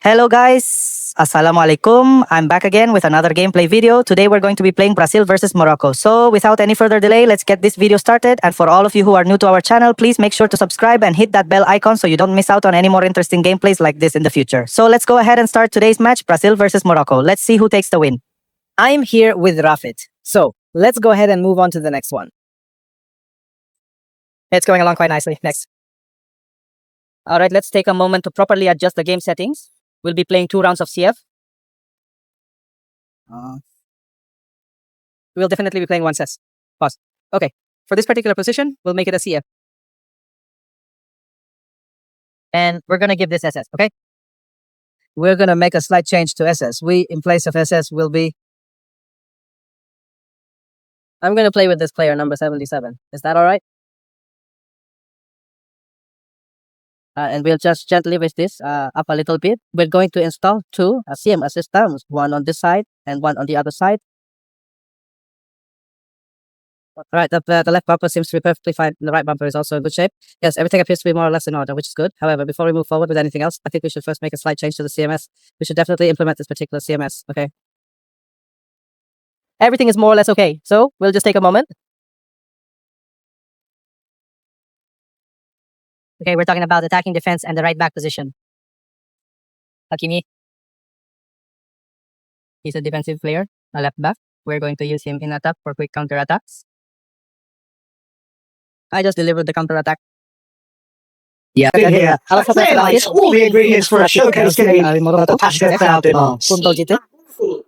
Hello guys, Assalamualaikum. I'm back again with another gameplay video. Today we're going to be playing Brazil versus Morocco. So without any further delay, let's get this video started. And for all of you who are new to our channel, please make sure to subscribe and hit that bell icon so you don't miss out on any more interesting gameplays like this in the future. So let's go ahead and start today's match, Brazil versus Morocco. Let's see who takes the win. I'm here with Rafit. So let's go ahead and move on to the next one. It's going along quite nicely. Next. All right, let's take a moment to properly adjust the game settings. We'll be playing 2 rounds of CF. We'll definitely be playing 1 CS. Pause. Okay, for this particular position, we'll make it a CF. And we're going to give this SS, okay? We're going to make a slight change to SS. In place of SS, will be... I'm going to play with this player, number 77. Is that all right? And we'll just gently raise this up a little bit. We're going to install 2 CM systems, one on this side and one on the other side. All right, the left bumper seems to be perfectly fine. The right bumper is also in good shape. Yes, everything appears to be more or less in order, which is good. However, before we move forward with anything else, I think we should first make a slight change to the CMS. We should definitely implement this particular CMS, okay? Everything is more or less okay, so we'll just take a moment. Okay, we're talking about attacking defense and the right back position. Hakimi. He's a defensive player, a left back. We're going to use him in attack for quick counter attacks. I just delivered the counter attack. Yeah, here. Highlights all the ingredients for a showcase game that the passionate crowd demands.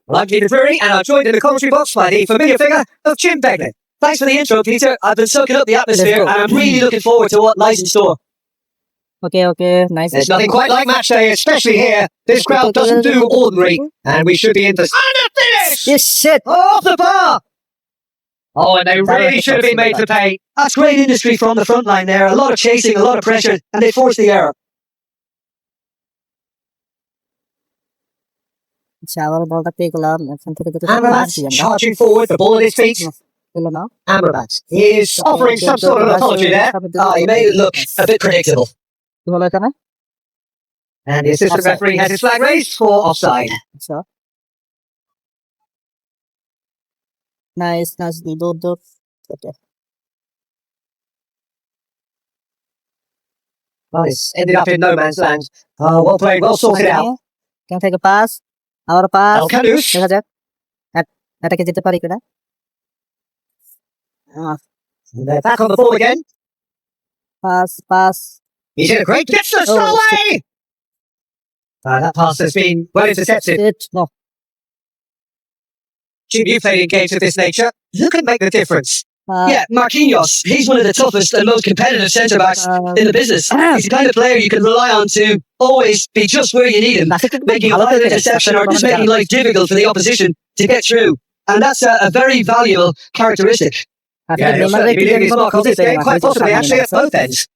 I'm Peter Drury, and I'm joined in the commentary box by the familiar figure of Jim Begley. Thanks for the intro, Peter. I've been soaking up the atmosphere, and I'm really looking forward to what lies in store. Okay, nice. There's nothing quite like match day, especially here. This crowd doesn't do ordinary, and we should be in the... And the finish! Yes, shit! Off the bar! Oh, and they really should have been made to pay. That's great industry from the front line there. A lot of chasing, a lot of pressure, and they forced the error. Amrabat charging forward, the ball at his feet. Amrabat is offering some sort of apology there. He made it look a bit predictable. And the assistant referee has his flag raised for offside. Nice. Nice. Ended up in no man's land. Well played, well sorted out. Can take a pass. Our pass. El Khanous. They're back on the ball again. Pass. He's in a great distance away. That pass has been well intercepted. No. Jim, you played in games of this nature. Who can make the difference? Yeah, Marquinhos. He's one of the toughest and most competitive centre-backs in the business. He's the kind of player you can rely on to always be just where you need him, making a lot of interception or just making life difficult for the opposition to get through. And that's a very valuable characteristic. Yeah, he'll certainly be leaving his mark on this game, quite possibly actually at both ends.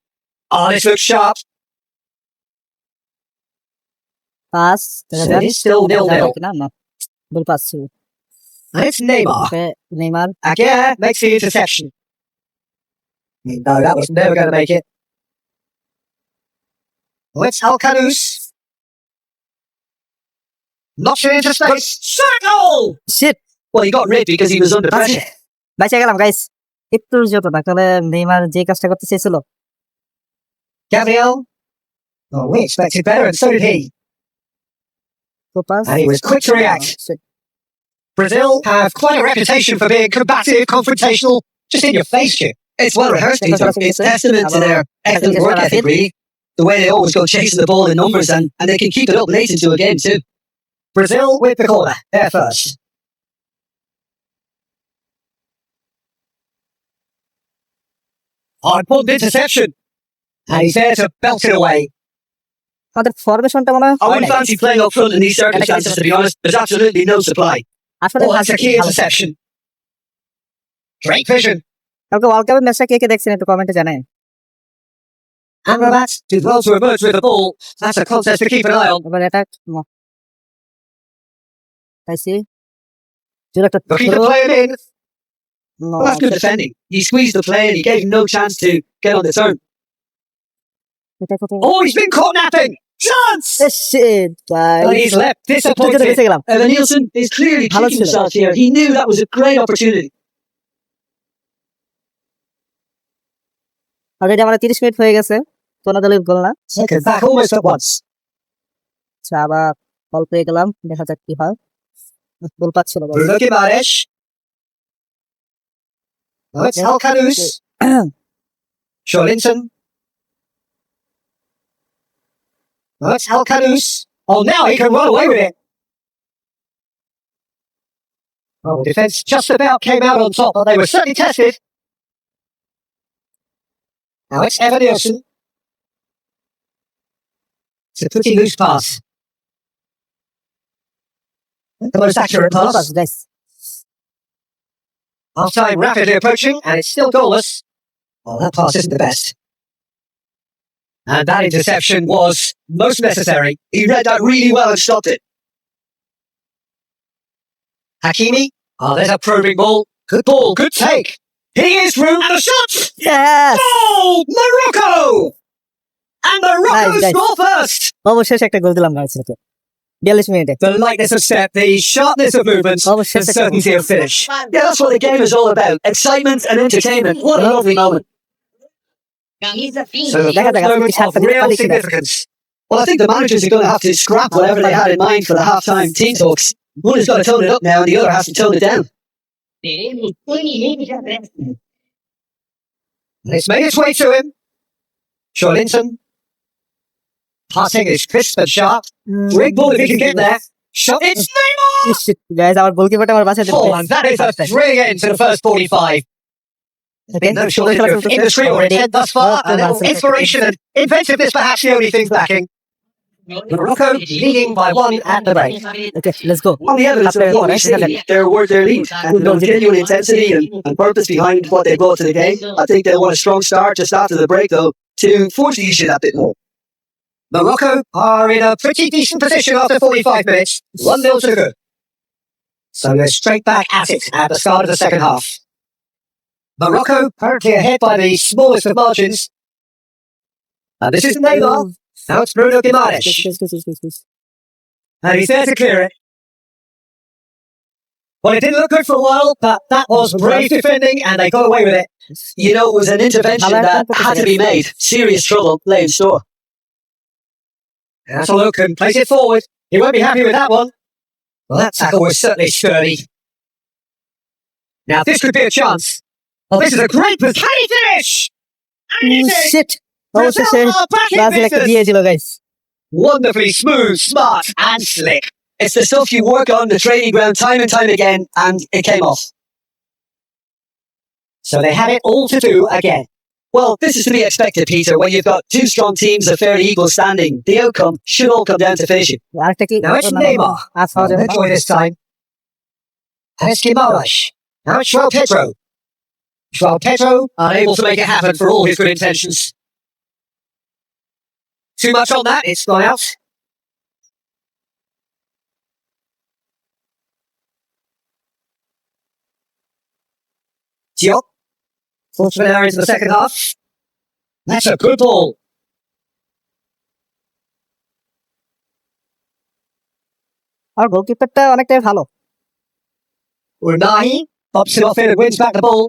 Oh, this looks sharp. Pass. It's still 0-0. And it's Neymar. Aguirre makes the interception. No, that was never going to make it. Oh, it's El Khanous. Knocks it into space. Circle! Shit! Well, he got rid because he was under pressure. Bacha গেলাম guys. একটু যেত না তাহলে Neymar যে কাজটা করতে চেয়েছিল। Gabriel. Oh, we expected better, and so did he. And he was quick to react. Brazil have quite a reputation for being combative, confrontational, just in your face shit. It's well rehearsed, Peter. It's testament to their excellent work ethic, really. The way they always go chasing the ball in numbers, and they can keep it up late into a game too. Brazil with the corner, there first. Hard pulled interception. And he's there to belt it away. I wouldn't fancy playing up front in these circumstances, to be honest. There's absolutely no supply. Oh, that's a key interception. Great vision. Amrabat did well to emerge with the ball. That's a contest to keep an eye on. I see. Looking to play him in. Well, that's good defending. He squeezed the play and he gave him no chance to get on the turn. Oh, he's been caught napping! chance! Shit, And he's left disappointed. Evan Nielsen is clearly kicking himself here. He knew that was a great opportunity. Already আমাদের 30 minute হয়ে গেছে কোনো দলের গোল না Second back almost at once. আচ্ছা আবার বল পেয়ে গেলাম দেখা যাক কি হয় গোল পাচ্ছিল বল Bruno Guimaraes. Oh, it's Alcanus. Sholinson. Oh, it's Alcanus. Oh, now he can run away with it. Oh, the defence just about came out on top, but they were certainly tested. Now it's Evan Nielsen. It's a pretty loose pass. The most accurate pass. guys Half time rapidly approaching, and it's still goalless. Oh, that pass isn't the best. And that interception was most necessary. He read that really well and stopped it. Hakimi. Oh, there's a probing ball. Good ball, good take. He is through, and a shot! yes Goal! Morocco! And Morocco Nice, guys. score first! অবশেষে একটা গোল দিলাম ভার্সিটিতে 42 মিনিটে The lightness of step, the sharpness of movement, the certainty of finish. Yeah, that's what the game is all about. Excitement and entertainment. What a lovely moment. So the দেখা যাক আজকে moment কি সাতটা of দিতে real পারি কিনা significance. Well, I think the managers are going to have to scrap whatever they had in mind for the half-time team talks. One has got to tone it up now, and the other has to tone it down. And it's made its way to him. Sholinson. Passing is crisp and sharp. Great ball if he can get there. Shot. It's Neymar! Guys আমার গোলকিপারটা আমার বাঁচাতে Oh, and that is a thrilling end to the first 45. Been no shortage of industry or intent thus far, and inspiration and inventiveness perhaps the only things lacking. Morocco leading by one at the break. okay let's go On the evidence of what we see, there were their lead and the genuine intensity and purpose behind what they brought to the game. I think they want a strong start just after the break, though, to force the issue that bit more. Morocco are in a pretty decent position after 45 minutes. 1-0 to go. So they're straight back at it at the start of the second half. Morocco currently ahead by the smallest of margins. And this is Neymar. Now it's Bruno Guimaraes. And he's there to clear it. Well, it didn't look good for a while, but that was brave defending, and they got away with it. You know, it was an intervention that had to be made. Serious trouble lay in store. That's a look and plays it forward. He won't be happy with that one. Well, that tackle was certainly sturdy. Now, this could be a chance. Well, this is a great can he finish? shit অবশেষে Brazil একটা দিয়েছিল guys Wonderfully smooth, smart, and slick. It's the stuff you work on the training ground time and time again, and it came off. So they had it all to do again. Well, this is to be expected, Peter, when you've got two strong teams of fairly equal standing. The outcome should all come down to finishing. আরেকটা কি Now it's Neymar. Enjoy this time. And it's Guimaraes. Now it's João Pedro. João Pedro unable to make it happen for all his good intentions. Too much on that, it's gone out. Diop. Fortunate error into the second half. That's a good ball. আর গোলকিপারটা অনেকটাই ভালো Unai pops it off in and wins back the ball.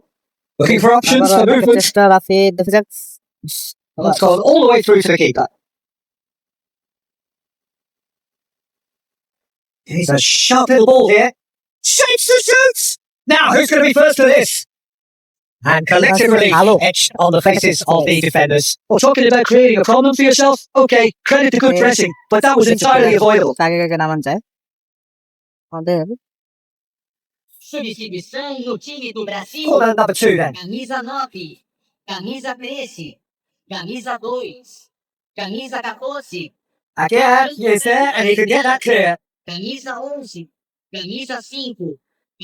Looking for options for movement. চেষ্টা রাফিদ দেখা যাক That's gone all the way through to the keeper. He's a sharp little ball here. Shapes the shoots! Now, who's going to be first to this? And collectively etched on the faces of the defenders. Well, talking about creating a problem for yourself? Okay, credit to good pressing, but that was entirely avoidable. আগে আগে নামান যায় আমাদের Substituição no time do Brasil. Call that number 2 then. Camisa 9, camisa 13, camisa 2, camisa 14, Again, he's there and he can get that clear. camisa 11, camisa 5.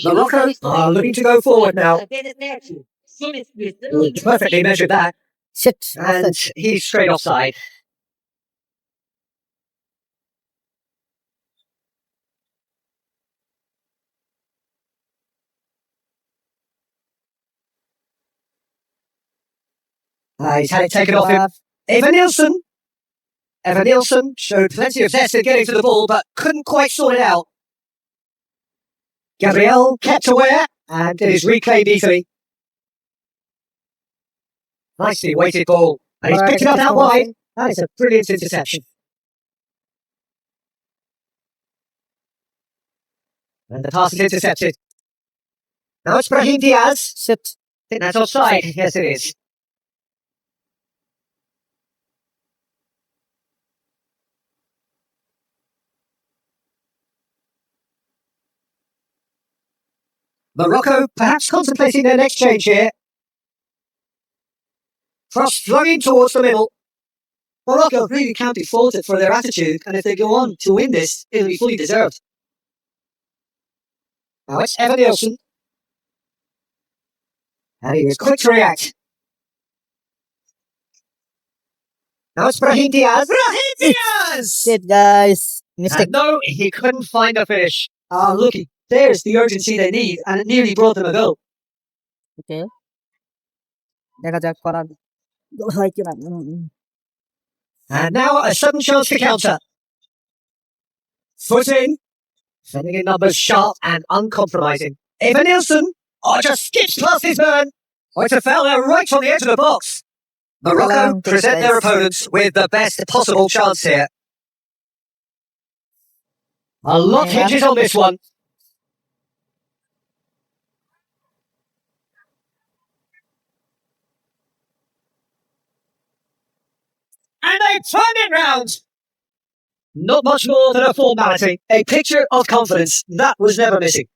Morocco are looking to go forward now. Substituição. Perfectly measured that. shit And he's straight offside. He's had it taken off him. Evan Nielsen. Evan Nielsen showed plenty of zest in getting to the ball, but couldn't quite sort it out. Gabriel kept aware and it is reclaimed easily. Nicely weighted ball. And he's picked it up out wide. That is a brilliant interception. And the pass is intercepted. Now it's Brahim Diaz. Shit. I think that's offside. Yes, it is. Morocco perhaps contemplating their next change here. Cross flung in towards the middle. Morocco really can't be faulted for their attitude, and if they go on to win this, it'll be fully deserved. Now it's Evan Nielsen. And he was quick to react. Now it's Brahim Diaz. Brahim Diaz! Shit, guys. Mistake. And no, he couldn't find a finish. Ah, looky, there's the urgency they need, and it nearly brought them a goal. Okay. দেখা যাক করার হয় কিনা And now a sudden chance to counter. Foot in. Sending in numbers sharp and uncompromising. Evan Nielsen just skips past his man. Oh, it's a foul there right on the edge of the box. Morocco present their opponents with the best possible chance here. A lot hinges on this one. And they turn it round. Not much more than a formality. A picture of confidence. That was never missing.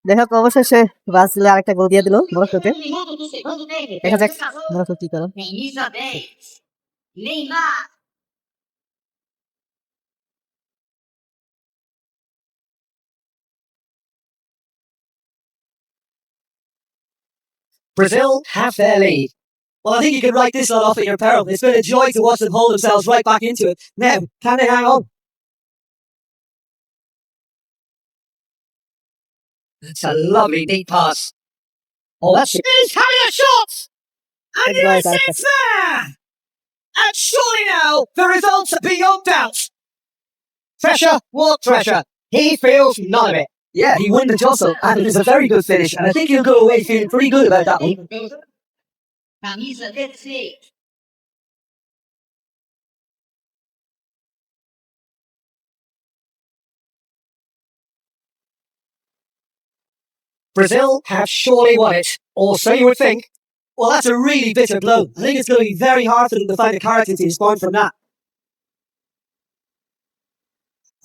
দেখা যাক অবশেষে Brazil আরেকটা গোল দিয়ে দিল মরক্কোকে Minuto do segundo tempo. দেখা যাক Jogador Morocco কি করে Camisa 10. Neymar. Brazil have their lead. Well, I think you can write this lot off at your peril. It's been a joy to watch them hold themselves right back into it. Now, can they hang on? That's a lovely deep pass. Oh, that's it. He's having a shot! And Right, yes, it's there! And surely now, the results are beyond doubt. Pressure, what pressure? He feels none of it. Yeah, he won the jostle, and it was a very good finish, and I think he'll go away feeling pretty good about that one. Camisa 16. Brazil have surely won it, or so you would think. Well, that's a really bitter blow. I think it's going to be very hard for them to find a character to respond from that.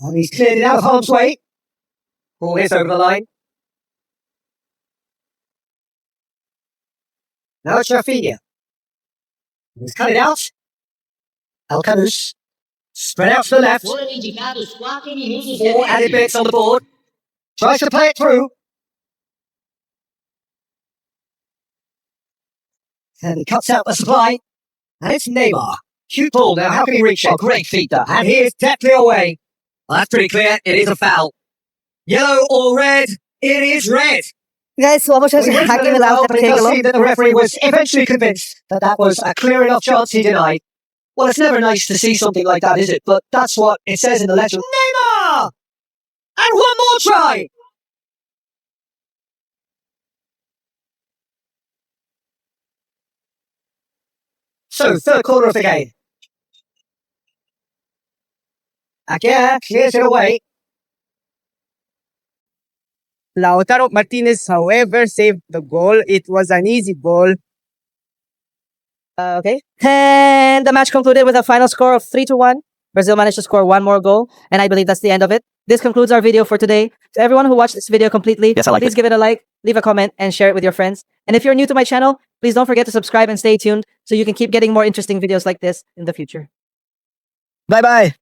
And he's cleared it out of harm's way. Ball is over the line. Now it's Rafinha. He's cut it out. Alcanus. Spread out to the left. Foram indicados 4 minutos de 4 added tempo. bits on the board. Tries to play it through. And he cuts out the supply. And it's Neymar. Cute ball now. How can he reach it? Great feet there. And he is deftly away. Well, that's pretty clear. It is a foul. Yellow or red? It is red. Guys অবশেষে হাকিমের লাস্টটা But it পেয়ে does গেল seem that the referee was eventually convinced that that was a clear enough chance he denied. Well, it's never nice to see something like that, is it? But that's what it says in the letter. Neymar! And one more try! So, third quarter of the game. Aguirre clears it away. Lautaro Martinez, however, saved the goal. It was an easy goal. Okay. And the match concluded with a final score of 3-1. Brazil managed to score one more goal, and I believe that's the end of it. This concludes our video for today. To everyone who watched this video completely, please give it a like, leave a comment, and share it with your friends. And if you're new to my channel, please don't forget to subscribe and stay tuned so you can keep getting more interesting videos like this in the future. Bye-bye.